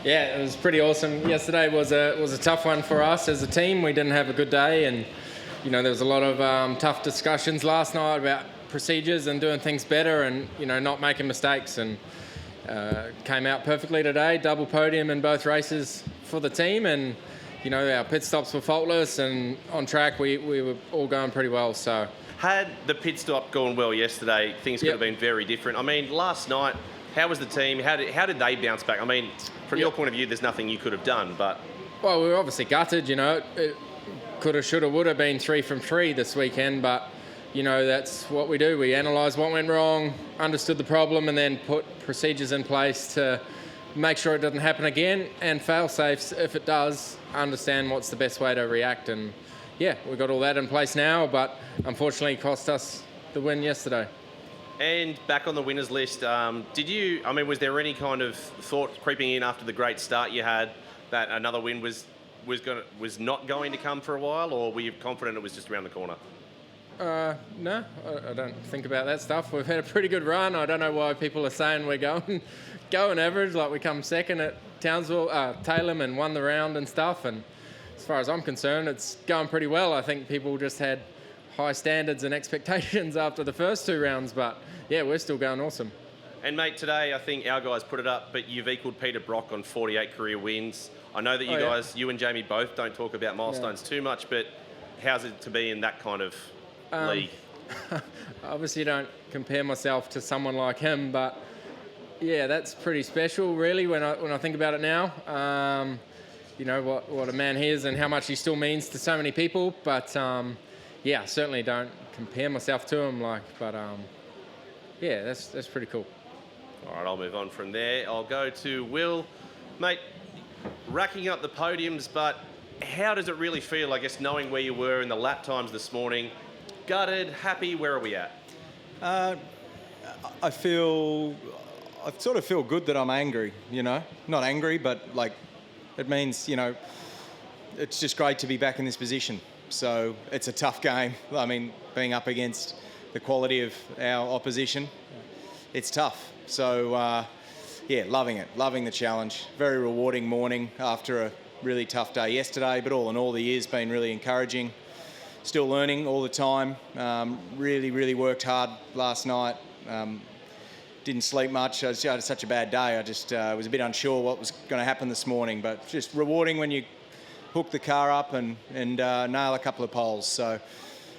Yeah, it was pretty awesome. Yesterday was a tough one for us as a team. We didn't have a good day, and there was a lot of tough discussions last night about procedures and doing things better, and not making mistakes. And came out perfectly today. Double podium in both races for the team, and our pit stops were faultless, and on track we were all going pretty well. So had the pit stop gone well yesterday, things could have been very different. I mean, last night, how was the team? How did they bounce back? I mean, from your point of view, there's nothing you could have done, but... Well, we were obviously gutted, It could have, should have, would have been 3 from 3 this weekend, but, that's what we do. We analyse what went wrong, understood the problem, and then put procedures in place to make sure it doesn't happen again, and fail-safes, if it does, understand what's the best way to react. And, we've got all that in place now, but unfortunately it cost us the win yesterday. And back on the winners list, was there any kind of thought creeping in after the great start you had that another win was not going to come for a while, or were you confident it was just around the corner? No, I don't think about that stuff. We've had a pretty good run. I don't know why people are saying we're going average, like we come second at Tailem and won the round and stuff. And as far as I'm concerned, it's going pretty well. I think people just had high standards and expectations after the first 2 rounds, but we're still going awesome. And mate, today I think our guys put it up, but you've equalled Peter Brock on 48 career wins. I know that you and Jamie both don't talk about milestones too much, but how's it to be in that kind of league? Obviously don't compare myself to someone like him, but that's pretty special really when I think about it now. What a man he is and how much he still means to so many people, but I certainly don't compare myself to him, that's pretty cool. All right, I'll move on from there. I'll go to Will. Mate, racking up the podiums, but how does it really feel, I guess, knowing where you were in the lap times this morning? Gutted, happy, where are we at? I sort of feel good that I'm angry, Not angry, but it means, it's just great to be back in this position. So it's a tough game. I mean, being up against the quality of our opposition, it's tough. So, loving it, loving the challenge. Very rewarding morning after a really tough day yesterday, but all in all, the year's been really encouraging. Still learning all the time. Really, really worked hard last night. Didn't sleep much. I just had such a bad day. I just was a bit unsure what was going to happen this morning, but just rewarding when you hook the car up and nail a couple of poles. So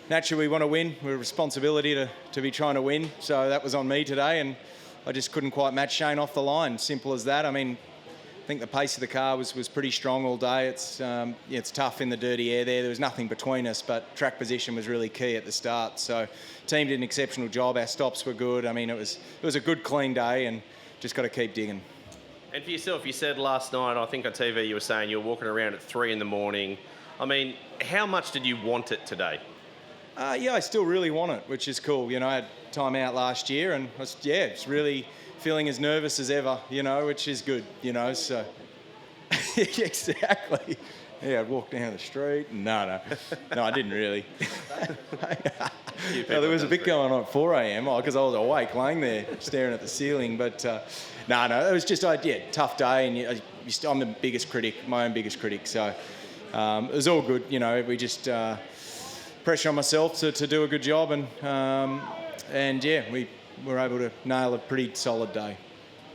naturally we want to win. We're a responsibility to be trying to win. So that was on me today, and I just couldn't quite match Shane off the line. Simple as that. I mean, I think the pace of the car was pretty strong all day. It's tough in the dirty air there. There was nothing between us, but track position was really key at the start. So team did an exceptional job. Our stops were good. I mean, it was a good, clean day, and just got to keep digging. And for yourself, you said last night, I think on TV you were saying you were walking around at 3 in the morning. I mean, how much did you want it today? I still really want it, which is cool. I had time out last year, and it's really feeling as nervous as ever, which is good, so... Exactly. Yeah, I'd walk down the street. No, I didn't really. There was a bit going on at 4 a.m. because I was awake, laying there staring at the ceiling. But no, it was just tough day, and I'm the biggest critic, my own biggest critic. So it was all good. We just pressure on myself to do a good job, and we were able to nail a pretty solid day.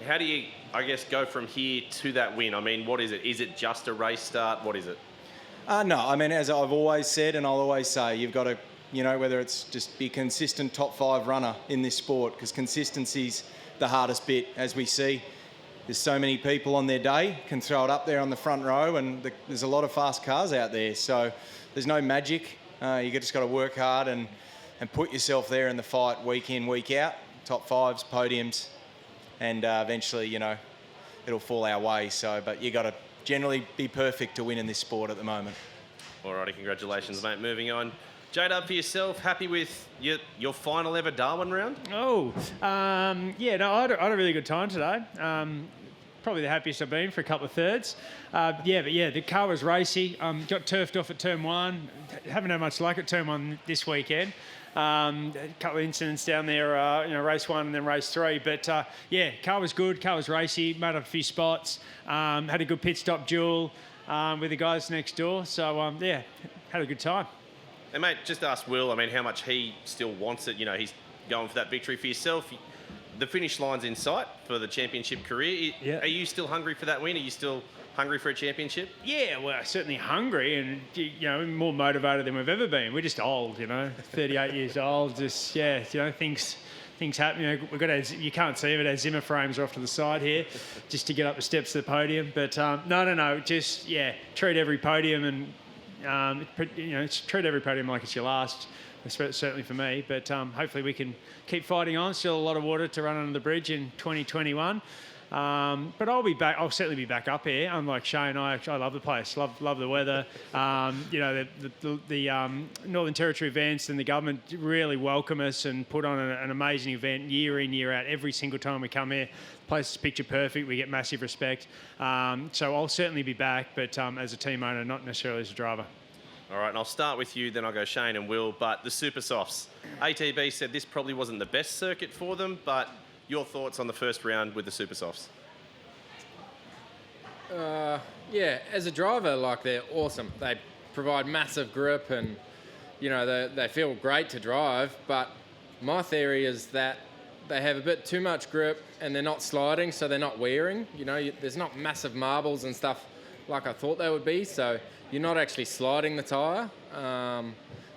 How do you, I guess, go from here to that win? I mean, what is it? Is it just a race start? What is it? No, I mean, as I've always said, and I'll always say, you've got to, whether it's just be consistent top 5 runner in this sport, because consistency's the hardest bit, as we see. There's so many people on their day can throw it up there on the front row, and there's a lot of fast cars out there. So there's no magic. You just got to work hard and put yourself there in the fight week in, week out. Top 5s, podiums, and eventually, it'll fall our way. So, but you got to generally be perfect to win in this sport at the moment. Alrighty, congratulations, mate. Moving on. J-Dub, for yourself, happy with your final ever Darwin round? I had a really good time today. probably the happiest I've been for a couple of thirds. The car was racy. Got turfed off at turn 1. Haven't had much luck at turn 1 this weekend. A couple of incidents down there, race 1 and then race 3. But car was good. Car was racy. Made up a few spots. Had a good pit stop duel with the guys next door. So had a good time. And mate, just ask Will. I mean, how much he still wants it. He's going for that victory for yourself. The finish line's in sight for the championship career. Yeah. Are you still hungry for that win? Are you still hungry for a championship? Yeah, well, certainly hungry and, more motivated than we've ever been. We're just old, 38 years old. Just, things happen. We've got you can't see it, our Zimmer frames are off to the side here just to get up the steps to the podium. But no, just, treat every podium and, treat every podium like it's your last. Certainly for me, but hopefully we can keep fighting on. Still a lot of water to run under the bridge in 2021. But I'll be back. I'll certainly be back up here. Unlike Shane, I love the place. Love the weather. The Northern Territory events and the government really welcome us and put on an amazing event year in, year out. Every single time we come here, the place is picture perfect. We get massive respect. So I'll certainly be back, but as a team owner, not necessarily as a driver. All right, and I'll start with you, then I'll go Shane and Will. But the Super Softs, ATB said this probably wasn't the best circuit for them, but your thoughts on the first round with the Super Softs? As a driver, they're awesome. They provide massive grip and, they feel great to drive. But my theory is that they have a bit too much grip and they're not sliding, so they're not wearing. There's not massive marbles and stuff like I thought they would be, so you're not actually sliding the tyre.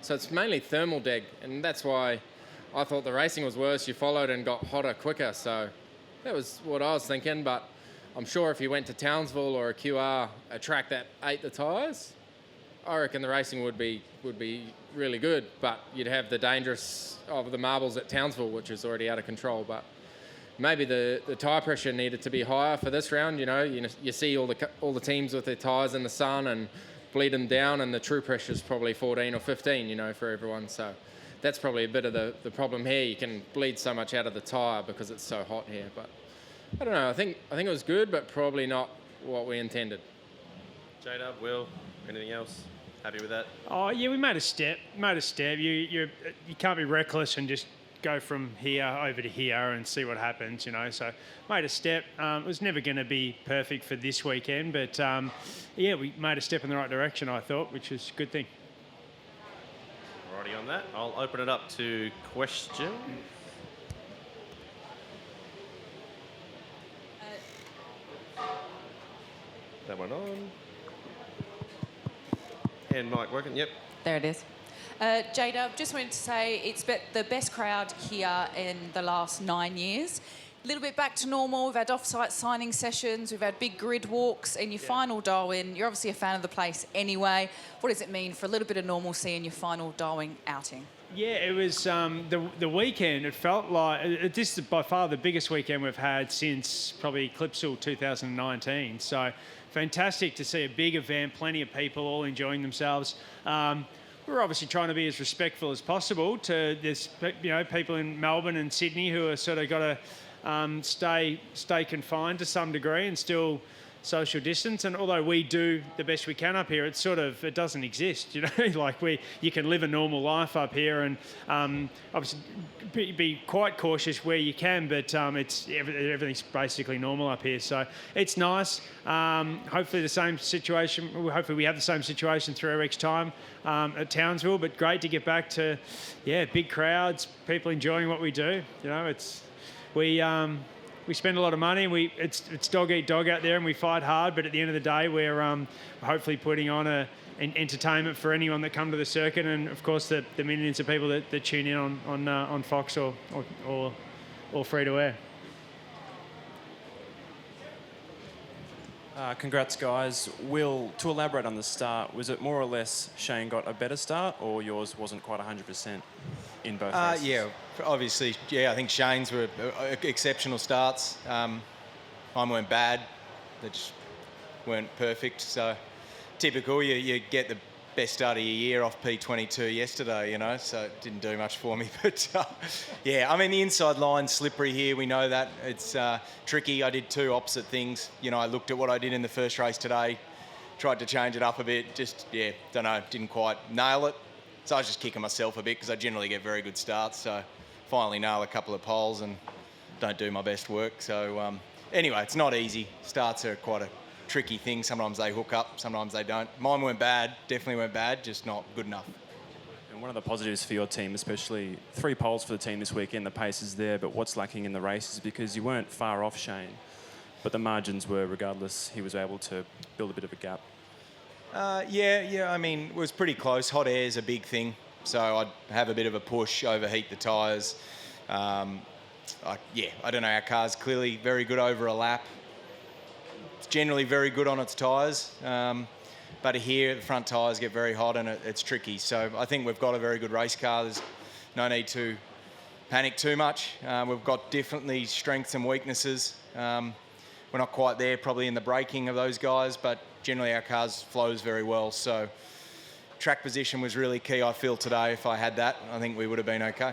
So it's mainly thermal deg, and that's why I thought the racing was worse. You followed and got hotter quicker, so that was what I was thinking. But I'm sure if you went to Townsville or a QR, a track that ate the tyres, I reckon the racing would be really good. But you'd have the dangerous of the marbles at Townsville, which is already out of control. But maybe the tyre pressure needed to be higher for this round. You see all the teams with their tyres in the sun and bleed them down, and the true pressure is probably 14 or 15, for everyone. So that's probably a bit of the problem here. You can bleed so much out of the tyre because it's so hot here. But I don't know. I think it was good, but probably not what we intended. J-Dub, Will, anything else? Happy with that? Oh yeah, we made a step. You can't be reckless and just go from here over to here and see what happens, So made a step. It was never going to be perfect for this weekend, but we made a step in the right direction, I thought, which was a good thing. Alrighty on that. I'll open it up to questions. That one on. And mic working, yep. There it is. J-Dub, just wanted to say it's the best crowd here in the last 9 years. A little bit back to normal. We've had off-site signing sessions. We've had big grid walks. In your final Darwin, you're obviously a fan of the place anyway. What does it mean for a little bit of normalcy in your final Darwin outing? Yeah, it was the weekend. It felt like this is by far the biggest weekend we've had since probably Clipsal 2019. So fantastic to see a big event, plenty of people all enjoying themselves. We're obviously trying to be as respectful as possible to this, people in Melbourne and Sydney who are sort of got to stay confined to some degree and still social distance. And although we do the best we can up here, it doesn't exist. You can live a normal life up here and obviously be quite cautious where you can, but everything's basically normal up here. So it's nice. Hopefully the same situation. Hopefully we have the same situation 3 weeks' time at Townsville. But great to get back to big crowds, people enjoying what we do. We spend a lot of money. It's dog eat dog out there, and we fight hard. But at the end of the day, we're hopefully putting on an entertainment for anyone that come to the circuit, and of course the millions of people that tune in on Fox or free to air. Congrats, guys. Will, to elaborate on the start, was it more or less Shane got a better start, or yours wasn't quite 100% in both races? Yeah, obviously, I think Shane's were exceptional starts. Mine weren't bad. They just weren't perfect. So typical, you get best start of your year off P22 yesterday, you know, so it didn't do much for me. But yeah, I mean, the inside line's slippery here. We know that. It's tricky. I did two opposite things. You know, I looked at what I did in the first race today, tried to change it up a bit. Just, yeah, don't know, didn't quite nail it. So I was just kicking myself a bit because I generally get very good starts. So finally nail a couple of poles and don't do my best work. So anyway, it's not easy. Starts are quite a tricky thing. Sometimes they hook up, sometimes they don't. Mine weren't bad, definitely weren't bad, just not good enough. And one of the positives for your team, especially 3 poles for the team this weekend, the pace is there, but what's lacking in the race is because you weren't far off Shane, but the margins were, regardless, he was able to build a bit of a gap. Yeah, I mean, it was pretty close. Hot air is a big thing, so I'd have a bit of a push, overheat the tyres. I don't know, our car's clearly very good over a lap. It's generally very good on its tyres, but here the front tyres get very hot and it's tricky. So I think we've got a very good race car. There's no need to panic too much. We've got definitely strengths and weaknesses. We're not quite there probably in the braking of those guys, but generally our car's flows very well. So track position was really key, I feel, today. If I had that, I think we would have been okay.